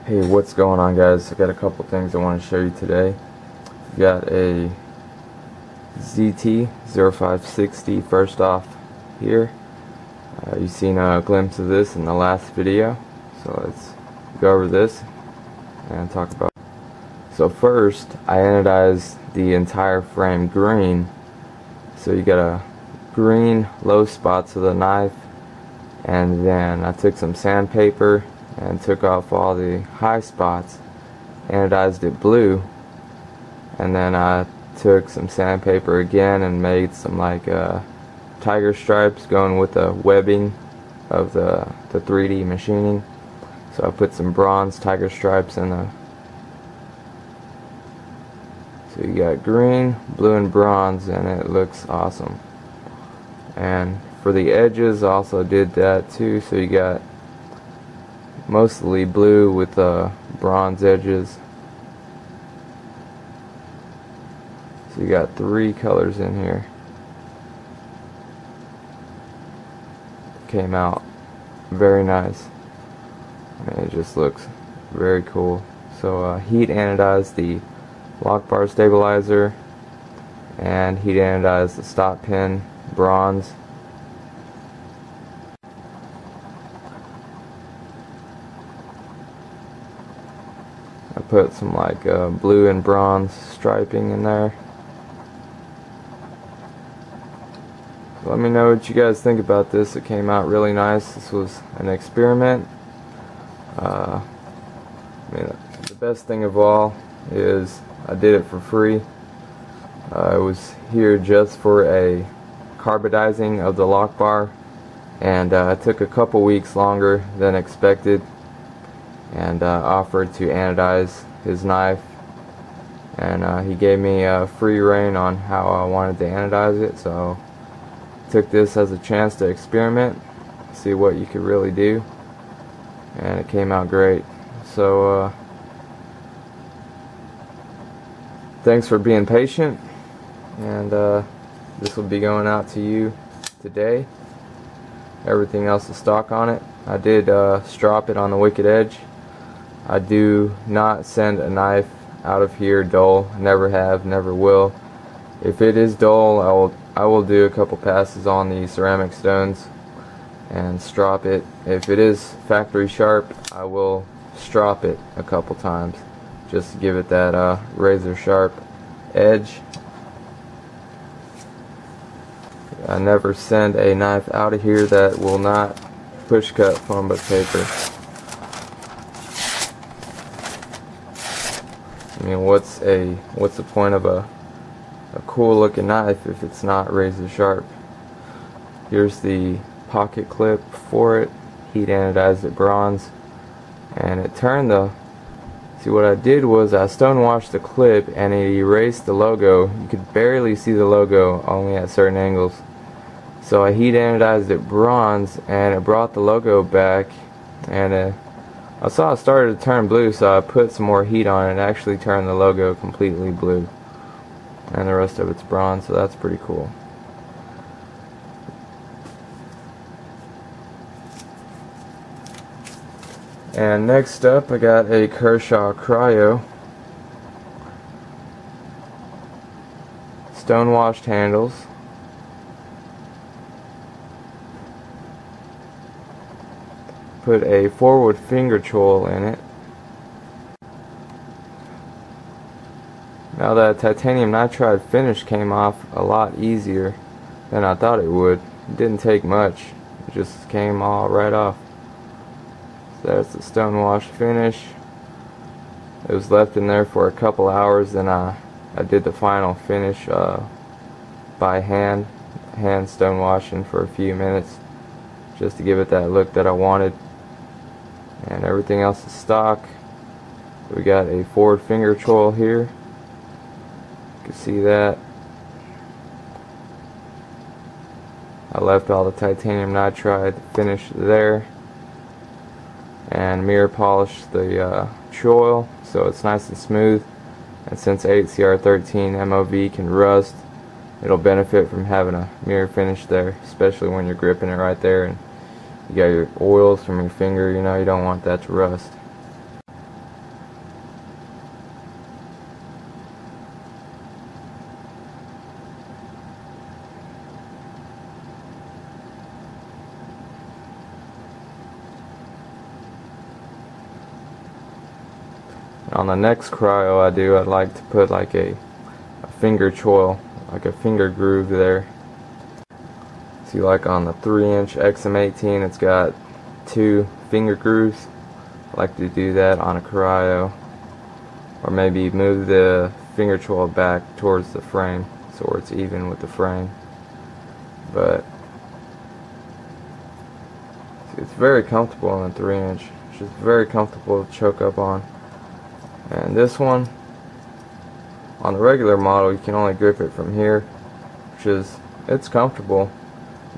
Hey, what's going on, guys? I got a couple things I want to show you today. Got a ZT-0560 first off here. You've seen a glimpse of this in the last video, so let's go over this and talk about it. So first, I anodized the entire frame green, so you got a green low spots of the knife, and then I took some sandpaper and took off all the high spots, anodized it blue, and then I took some sandpaper again and made some like tiger stripes going with the webbing of the 3D machining. So I put some bronze tiger stripes in the, so you got green, blue, and bronze, and it looks awesome. And for the edges I also did that too, so you got mostly blue with bronze edges. So you got 3 colors in here. Came out very nice. I mean, it just looks very cool. So heat anodized the lock bar stabilizer and heat anodized the stop pin bronze. I put some like blue and bronze striping in there. So let me know what you guys think about this. It came out really nice. This was an experiment. I mean, the best thing of all is I did it for free. I was here just for a carbidizing of the lock bar, and it took a couple weeks longer than expected, and offered to anodize his knife, and he gave me free reign on how I wanted to anodize it. So took this as a chance to experiment, see what you could really do, and it came out great. So thanks for being patient, and this will be going out to you today. Everything else is stock on it. I did strop it on the wicked edge. I do not send a knife out of here dull. Never have, never will. If it is dull, I will do a couple passes on the ceramic stones and strop it. If it is factory sharp, I will strop it a couple times just to give it that razor sharp edge. I never send a knife out of here that will not push cut foam book paper. I mean, what's the point of a cool looking knife if it's not razor sharp? Here's the pocket clip for it. Heat anodized it bronze, and it turned the, see what I did was I stonewashed the clip and it erased the logo. You could barely see the logo, only at certain angles. So I heat anodized it bronze and it brought the logo back, and I saw it started to turn blue, so I put some more heat on it and actually turned the logo completely blue, and the rest of it's bronze, so that's pretty cool. And next up, I got a CRYO Stonewashed handles. Put a forward finger choil in it. Now that titanium nitride finish came off a lot easier than I thought it would. It didn't take much. It just came all right off. So that's the stonewashed finish. It was left in there for a couple hours, then I did the final finish by hand stonewashing for a few minutes just to give it that look that I wanted. And everything else is stock. We got a forward finger choil here. You can see that. I left all the titanium nitride finish there, and mirror polished the choil so it's nice and smooth. And since 8CR13 MOV can rust, it'll benefit from having a mirror finish there, especially when you're gripping it right there and you got your oils from your finger, you know, you don't want that to rust. On the next CRYO I'd like to put like a finger choil, like a finger groove there. See, like on the 3-inch XM18 it's got 2 finger grooves. I like to do that on a CRYO, or maybe move the finger choil back towards the frame so it's even with the frame. But it's very comfortable on the 3-inch. It's just very comfortable to choke up on. And this one, on the regular model, you can only grip it from here, which is, it's comfortable,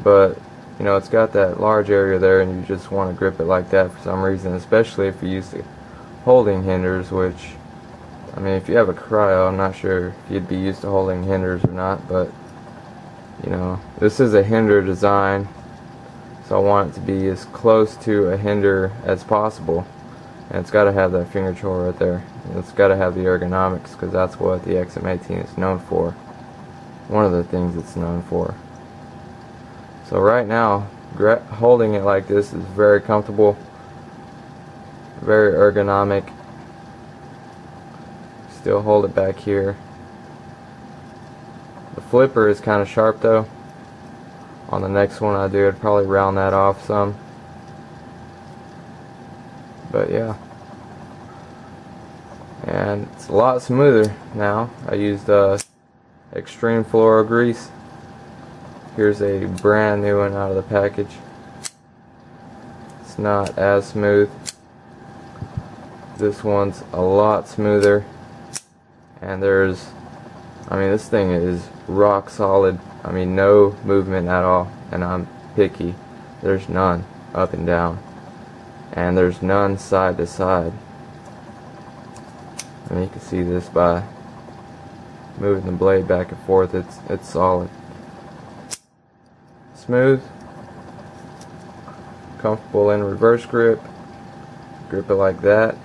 but you know, it's got that large area there and you just want to grip it like that for some reason, especially if you're used to holding hinders, which, I mean, if you have a CRYO, I'm not sure if you'd be used to holding hinders or not, but you know, this is a hinder design, so I want it to be as close to a hinder as possible, and it's got to have that finger choil right there. It's got to have the ergonomics, because that's what the XM18 is known for. One of the things it's known for. So right now, holding it like this is very comfortable, very ergonomic. Still hold it back here. The flipper is kind of sharp though. On the next one I do, I'd probably round that off some. But yeah. And it's a lot smoother now. I used extreme fluoro grease. Here's a brand new one out of the package. It's not as smooth. This one's a lot smoother. And there's, I mean, this thing is rock solid. I mean, no movement at all. And I'm picky. There's none up and down. And there's none side to side. And you can see this by moving the blade back and forth. It's solid. Smooth, comfortable in reverse grip. Grip it like that.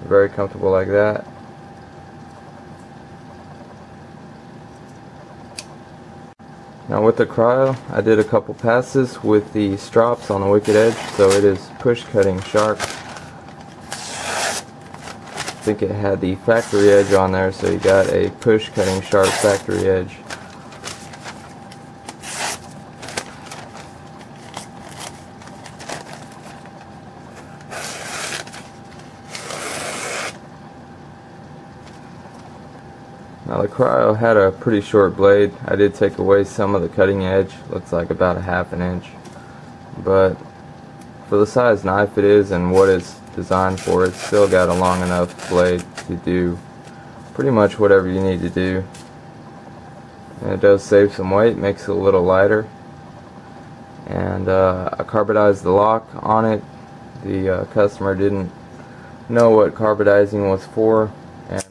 Very comfortable like that. Now with the CRYO, I did a couple passes with the strops on the wicked edge, so it is push cutting sharp. I think it had the factory edge on there, so you got a push cutting sharp factory edge. Now the CRYO had a pretty short blade. I did take away some of the cutting edge, looks like about a ½ an inch. But for the size knife it is and what it's designed for, it's still got a long enough blade to do pretty much whatever you need to do. And it does save some weight, makes it a little lighter. And I carbonized the lock on it. The customer didn't know what carbonizing was for, and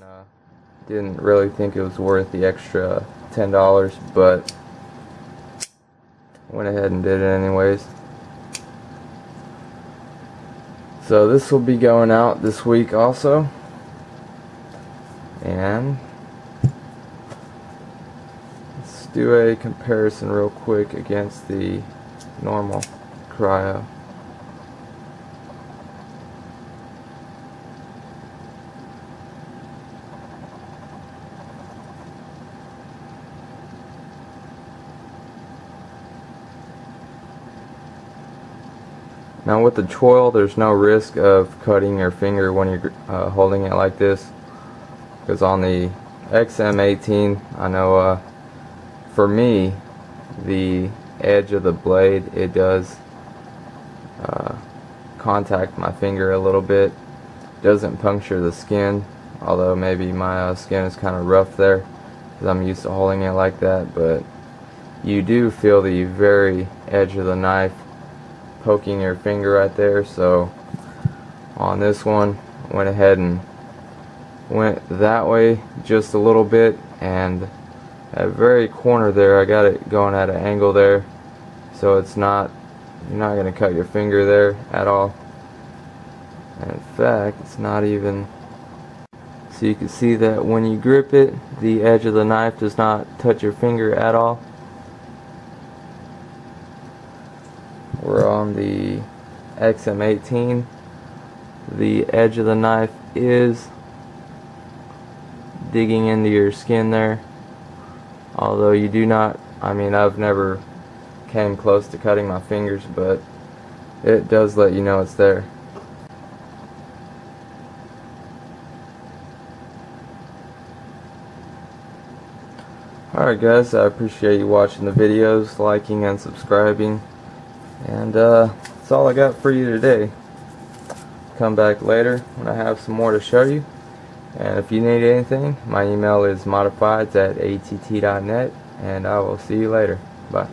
didn't really think it was worth the extra $10, but went ahead and did it anyways. So this will be going out this week also, and let's do a comparison real quick against the normal CRYO. Now with the Choil, there's no risk of cutting your finger when you're holding it like this, because on the XM18, I know for me, the edge of the blade, it does contact my finger a little bit. Doesn't puncture the skin, although maybe my skin is kind of rough there because I'm used to holding it like that, but you do feel the very edge of the knife poking your finger right there. So on this one, went ahead and went that way just a little bit, and at very corner there I got it going at an angle there, so it's not, you're not going to cut your finger there at all. And in fact, it's not even, so you can see that when you grip it, the edge of the knife does not touch your finger at all. We're on the XM18. The edge of the knife is digging into your skin there. Although you do not, I mean, I've never came close to cutting my fingers, but it does let you know it's there. Alright guys, I appreciate you watching the videos, liking and subscribing, and that's all I got for you today. Come back later when I have some more to show you, and if you need anything, my email is modifieds@att.net, and I will see you later. Bye.